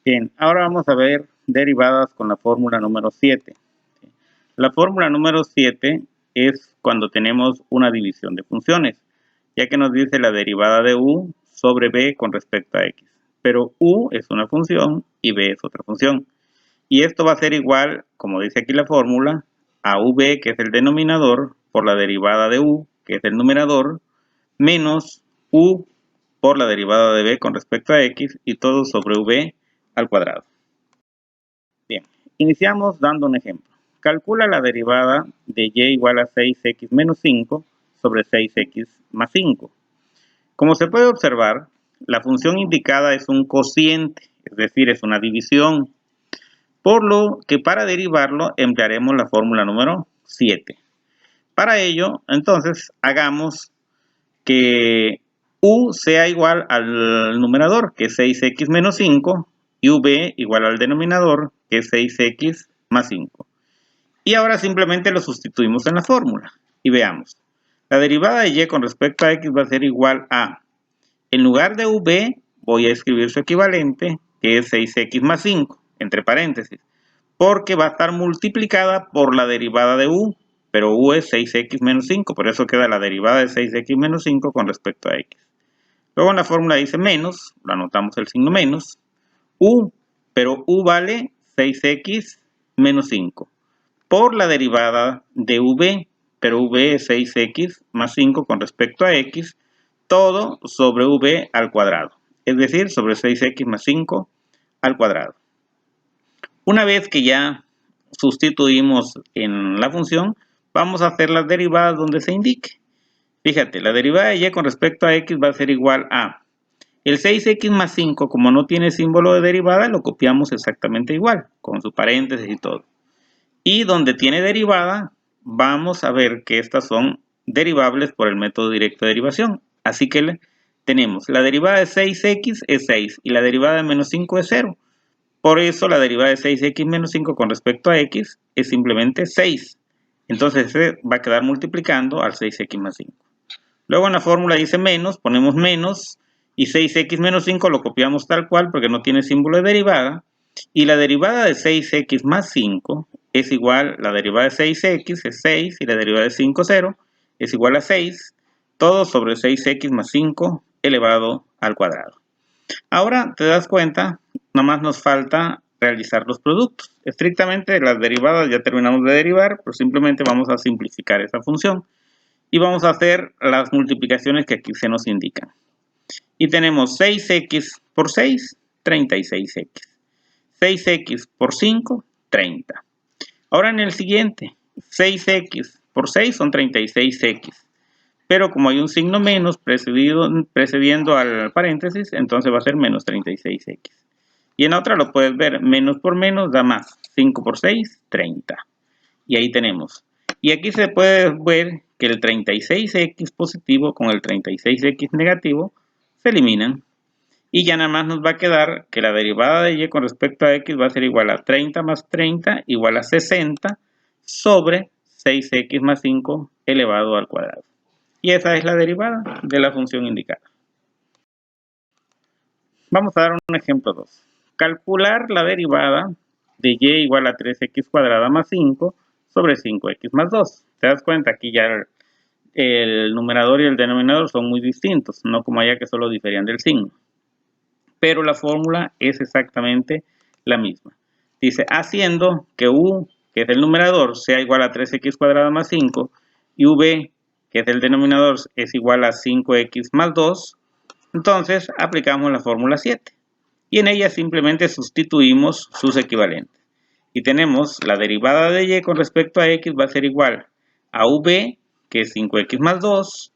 Bien, ahora vamos a ver derivadas con la fórmula número 7. La fórmula número 7 es cuando tenemos una división de funciones, ya que nos dice la derivada de u sobre b con respecto a x. Pero u es una función y b es otra función. Y esto va a ser igual, como dice aquí la fórmula, a v, que es el denominador, por la derivada de u, que es el numerador, menos u por la derivada de b con respecto a x, y todo sobre v al cuadrado. Bien, iniciamos dando un ejemplo. Calcula la derivada de y igual a 6x menos 5 sobre 6x más 5. Como se puede observar, la función indicada es un cociente, es decir, es una división, por lo que para derivarlo emplearemos la fórmula número 7. Para ello, entonces, hagamos que u sea igual al numerador, que es 6x menos 5, y v igual al denominador, que es 6x más 5. Y ahora simplemente lo sustituimos en la fórmula. Y veamos. La derivada de y con respecto a x va a ser igual a, en lugar de v, voy a escribir su equivalente, que es 6x más 5, entre paréntesis, porque va a estar multiplicada por la derivada de u, pero u es 6x menos 5, por eso queda la derivada de 6x menos 5 con respecto a x. Luego en la fórmula dice menos, lo anotamos el signo menos, u, pero u vale 6x menos 5, por la derivada de v, pero v es 6x más 5 con respecto a x, todo sobre v al cuadrado, es decir, sobre 6x más 5 al cuadrado. Una vez que ya sustituimos en la función, vamos a hacer las derivadas donde se indique. Fíjate, la derivada de y con respecto a x va a ser igual a el 6x más 5, como no tiene símbolo de derivada, lo copiamos exactamente igual, con su paréntesis y todo. Y donde tiene derivada, vamos a ver que estas son derivables por el método directo de derivación. Así que tenemos la derivada de 6x es 6 y la derivada de menos 5 es 0. Por eso la derivada de 6x menos 5 con respecto a x es simplemente 6. Entonces se va a quedar multiplicando al 6x más 5. Luego en la fórmula dice menos, ponemos menos, y 6x menos 5 lo copiamos tal cual porque no tiene símbolo de derivada. Y la derivada de 6x más 5 es igual, la derivada de 6x es 6 y la derivada de 5, 0, es igual a 6, todo sobre 6x más 5 elevado al cuadrado. Ahora te das cuenta, nada más nos falta realizar los productos. Estrictamente las derivadas ya terminamos de derivar, pero simplemente vamos a simplificar esa función. Y vamos a hacer las multiplicaciones que aquí se nos indican. Y tenemos 6x por 6, 36x. 6x por 5, 30. Ahora en el siguiente, 6x por 6 son 36x. Pero como hay un signo menos precediendo al paréntesis, entonces va a ser menos 36x. Y en la otra lo puedes ver, menos por menos da más. 5 por 6, 30. Y ahí tenemos. Y aquí se puede ver que el 36x positivo con el 36x negativo se eliminan. Y ya nada más nos va a quedar que la derivada de y con respecto a x va a ser igual a 30 más 30 igual a 60 sobre 6x más 5 elevado al cuadrado. Y esa es la derivada de la función indicada. Vamos a dar un ejemplo 2. Calcular la derivada de y igual a 3x cuadrada más 5 sobre 5x más 2. ¿Te das cuenta? Aquí ya el numerador y el denominador son muy distintos, no como allá que solo diferían del signo. Pero la fórmula es exactamente la misma. Dice, haciendo que u, que es el numerador, sea igual a 3x cuadrada más 5, y v, que es el denominador, es igual a 5x más 2, entonces aplicamos la fórmula 7. Y en ella simplemente sustituimos sus equivalentes. Y tenemos la derivada de y con respecto a x va a ser igual a v, que es 5x más 2,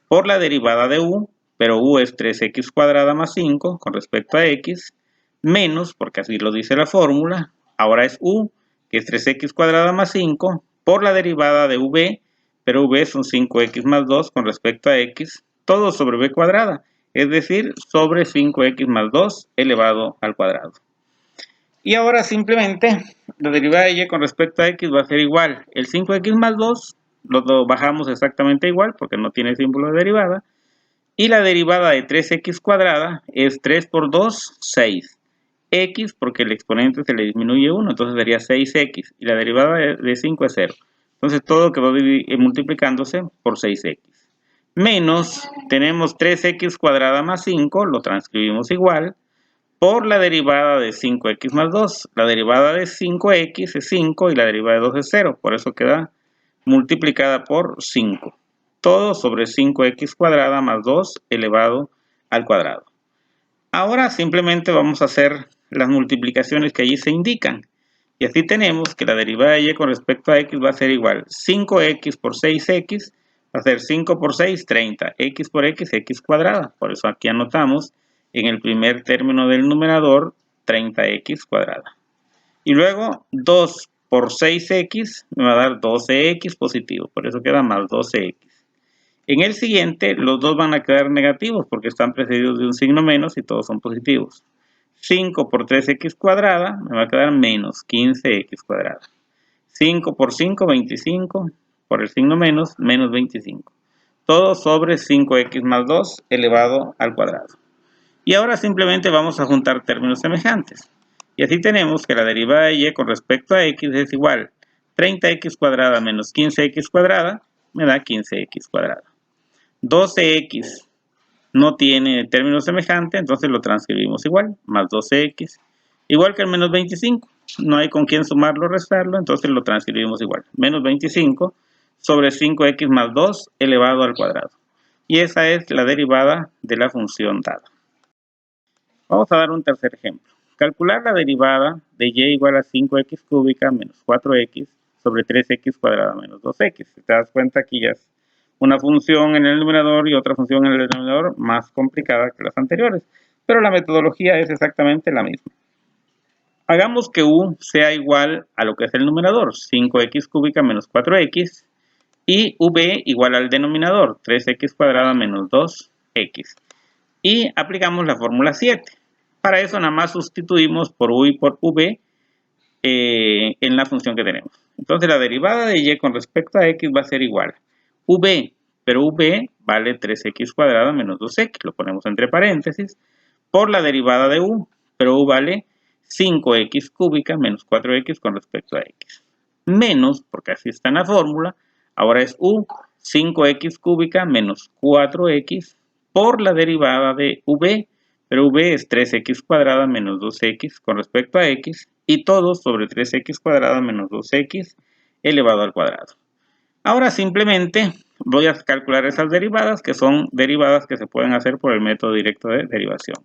por la derivada de u, pero u es 3x cuadrada más 5 con respecto a x, menos, porque así lo dice la fórmula, ahora es u, que es 3x cuadrada más 5, por la derivada de v, pero v son 5x más 2 con respecto a x, todo sobre v cuadrada, es decir, sobre 5x más 2 elevado al cuadrado. Y ahora simplemente la derivada de y con respecto a x va a ser igual. El 5x más 2 lo bajamos exactamente igual porque no tiene símbolo de derivada. Y la derivada de 3x cuadrada es 3 por 2, 6. x porque el exponente se le disminuye 1, entonces sería 6x, y la derivada de 5 es 0. Entonces todo quedó multiplicándose por 6x. Menos, tenemos 3x cuadrada más 5, lo transcribimos igual, por la derivada de 5x más 2. La derivada de 5x es 5 y la derivada de 2 es 0, por eso queda multiplicada por 5. Todo sobre 5x cuadrada más 2 elevado al cuadrado. Ahora simplemente vamos a hacer las multiplicaciones que allí se indican. Y así tenemos que la derivada de y con respecto a x va a ser igual 5x por 6x, va a ser 5 por 6, 30. X por x, x cuadrada. Por eso aquí anotamos en el primer término del numerador 30x cuadrada. Y luego 2 por 6x me va a dar 12x positivo. Por eso queda más 12x. En el siguiente, los dos van a quedar negativos porque están precedidos de un signo menos y todos son positivos. 5 por 3x cuadrada me va a quedar menos 15x cuadrada. 5 por 5, 25. Por el signo menos, menos 25. Todo sobre 5x más 2 elevado al cuadrado. Y ahora simplemente vamos a juntar términos semejantes. Y así tenemos que la derivada de y con respecto a x es igual 30x cuadrada menos 15x cuadrada me da 15x cuadrada. 12x no tiene término semejante, entonces lo transcribimos igual, más 12x, igual que el menos 25, no hay con quién sumarlo o restarlo, entonces lo transcribimos igual, menos 25 sobre 5x más 2 elevado al cuadrado. Y esa es la derivada de la función dada. Vamos a dar un tercer ejemplo. Calcular la derivada de y igual a 5x cúbica menos 4x sobre 3x cuadrada menos 2x. Si te das cuenta, aquí ya es una función en el numerador y otra función en el denominador más complicada que las anteriores, pero la metodología es exactamente la misma. Hagamos que u sea igual a lo que es el numerador, 5x cúbica menos 4x, y v igual al denominador, 3x cuadrada menos 2x. Y aplicamos la fórmula 7. Para eso nada más sustituimos por u y por v en la función que tenemos. Entonces la derivada de y con respecto a x va a ser igual v, pero v vale 3x cuadrada menos 2x, lo ponemos entre paréntesis, por la derivada de u, pero u vale 5x cúbica menos 4x con respecto a x. Menos, porque así está en la fórmula, ahora es u, 5x cúbica menos 4x por la derivada de v, pero v es 3x cuadrada menos 2x con respecto a x, y todo sobre 3x cuadrada menos 2x elevado al cuadrado. Ahora simplemente voy a calcular esas derivadas, que son derivadas que se pueden hacer por el método directo de derivación.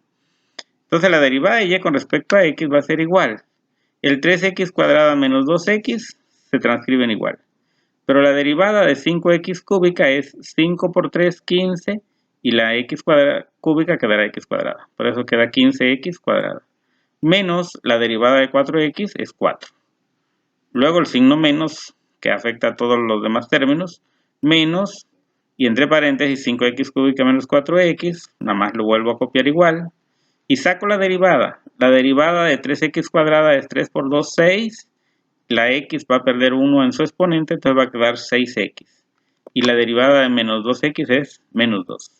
Entonces la derivada de y con respecto a x va a ser igual. El 3x cuadrada menos 2x se transcriben igual. Pero la derivada de 5x cúbica es 5 por 3, 15, y la x cúbica quedará x cuadrada. Por eso queda 15x cuadrada. Menos la derivada de 4x es 4. Luego el signo menos, que afecta a todos los demás términos, menos, y entre paréntesis 5x cúbica menos 4x, nada más lo vuelvo a copiar igual, y saco la derivada. La derivada de 3x cuadrada es 3 por 2, 6, la x va a perder 1 en su exponente, entonces va a quedar 6x, y la derivada de menos 2x es menos 2.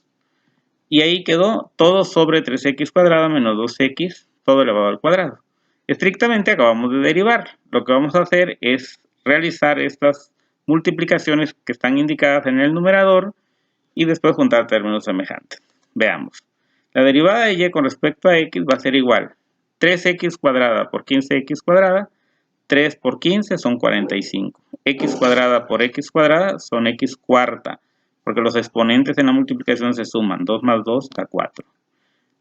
Y ahí quedó todo sobre 3x cuadrada menos 2x, todo elevado al cuadrado. Estrictamente acabamos de derivar. Lo que vamos a hacer es realizar estas multiplicaciones que están indicadas en el numerador y después juntar términos semejantes. Veamos. La derivada de y con respecto a x va a ser igual 3x cuadrada por 15x cuadrada, 3 por 15 son 45. X cuadrada por x cuadrada son x cuarta, porque los exponentes en la multiplicación se suman. 2 más 2 da 4.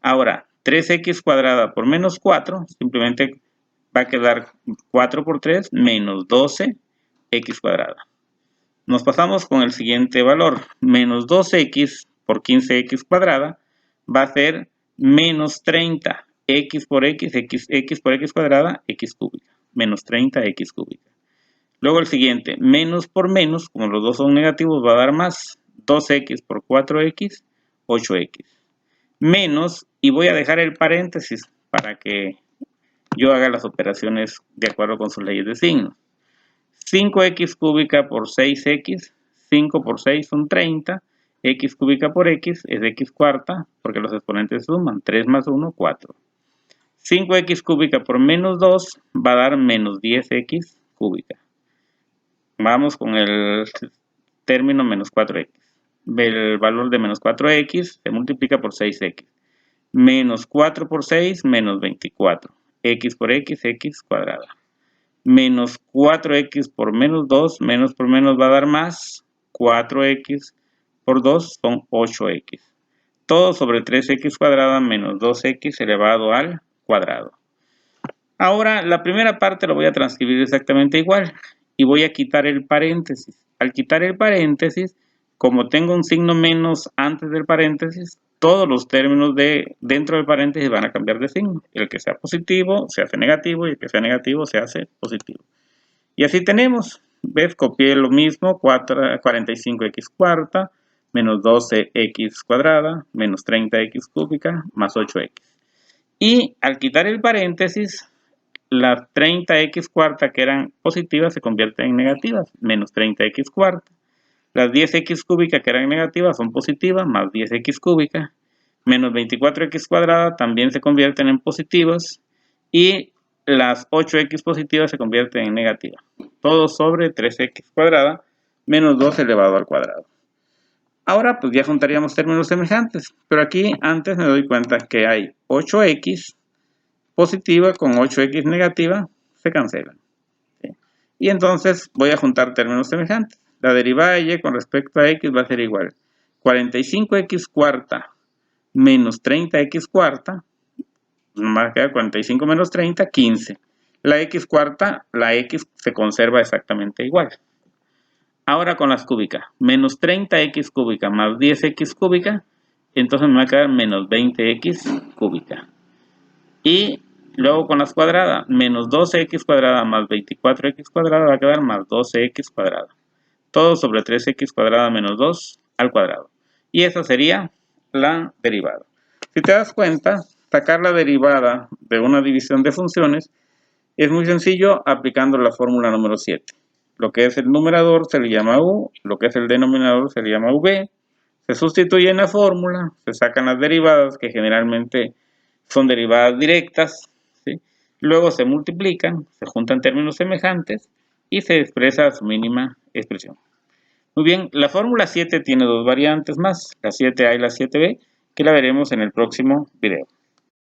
Ahora, 3x cuadrada por menos 4, simplemente va a quedar 4 por 3 menos 12x cuadrada. Nos pasamos con el siguiente valor. Menos 2x por 15x cuadrada va a ser menos 30. X por x por x cuadrada, x cúbica. Menos 30x cúbica. Luego el siguiente, menos por menos, como los dos son negativos, va a dar más. 2x por 4x, 8x. Menos, y voy a dejar el paréntesis para que yo haga las operaciones de acuerdo con sus leyes de signos. 5x cúbica por 6x, 5 por 6 son 30, x cúbica por x es x cuarta, porque los exponentes suman, 3 más 1, 4. 5x cúbica por menos 2 va a dar menos 10x cúbica. Vamos con el término menos 4x. El valor de menos 4x se multiplica por 6x. Menos 4 por 6, menos 24. X por x, x cuadrada. Menos 4x por menos 2, menos por menos va a dar más. 4x por 2 son 8x. Todo sobre 3x cuadrada menos 2x elevado al cuadrado. Ahora, la primera parte lo voy a transcribir exactamente igual. Y voy a quitar el paréntesis. Al quitar el paréntesis, como tengo un signo menos antes del paréntesis, todos los términos dentro del paréntesis van a cambiar de signo. El que sea positivo se hace negativo y el que sea negativo se hace positivo. Y así tenemos, ¿ves? Copié lo mismo, 45x cuarta, menos 12x cuadrada, menos 30x cúbica, más 8x. Y al quitar el paréntesis, las 30x cuarta que eran positivas se convierten en negativas, menos 30x cuarta. Las 10x cúbica que eran negativas son positivas, más 10x cúbica. Menos 24x cuadrada también se convierten en positivas. Y las 8x positivas se convierten en negativas. Todo sobre 3x cuadrada menos 2 elevado al cuadrado. Ahora pues ya juntaríamos términos semejantes. Pero aquí antes me doy cuenta que hay 8x positiva con 8x negativa, se cancelan. ¿Sí? Y entonces voy a juntar términos semejantes. La derivada de y con respecto a x va a ser igual. 45x cuarta menos 30x cuarta, nos va a quedar 45 menos 30, 15. La x cuarta, la x se conserva exactamente igual. Ahora con las cúbicas, menos 30x cúbica más 10x cúbica, entonces me va a quedar menos 20x cúbica. Y luego con las cuadradas, menos 12x cuadrada más 24x cuadrada va a quedar más 12x cuadrada. Todo sobre 3x cuadrada menos 2 al cuadrado. Y esa sería la derivada. Si te das cuenta, sacar la derivada de una división de funciones es muy sencillo aplicando la fórmula número 7. Lo que es el numerador se le llama u, lo que es el denominador se le llama v. Se sustituye en la fórmula, se sacan las derivadas que generalmente son derivadas directas, ¿sí? Luego se multiplican, se juntan términos semejantes y se expresa su mínima expresión. Muy bien, la fórmula 7 tiene dos variantes más, la 7a y la 7b, que la veremos en el próximo video.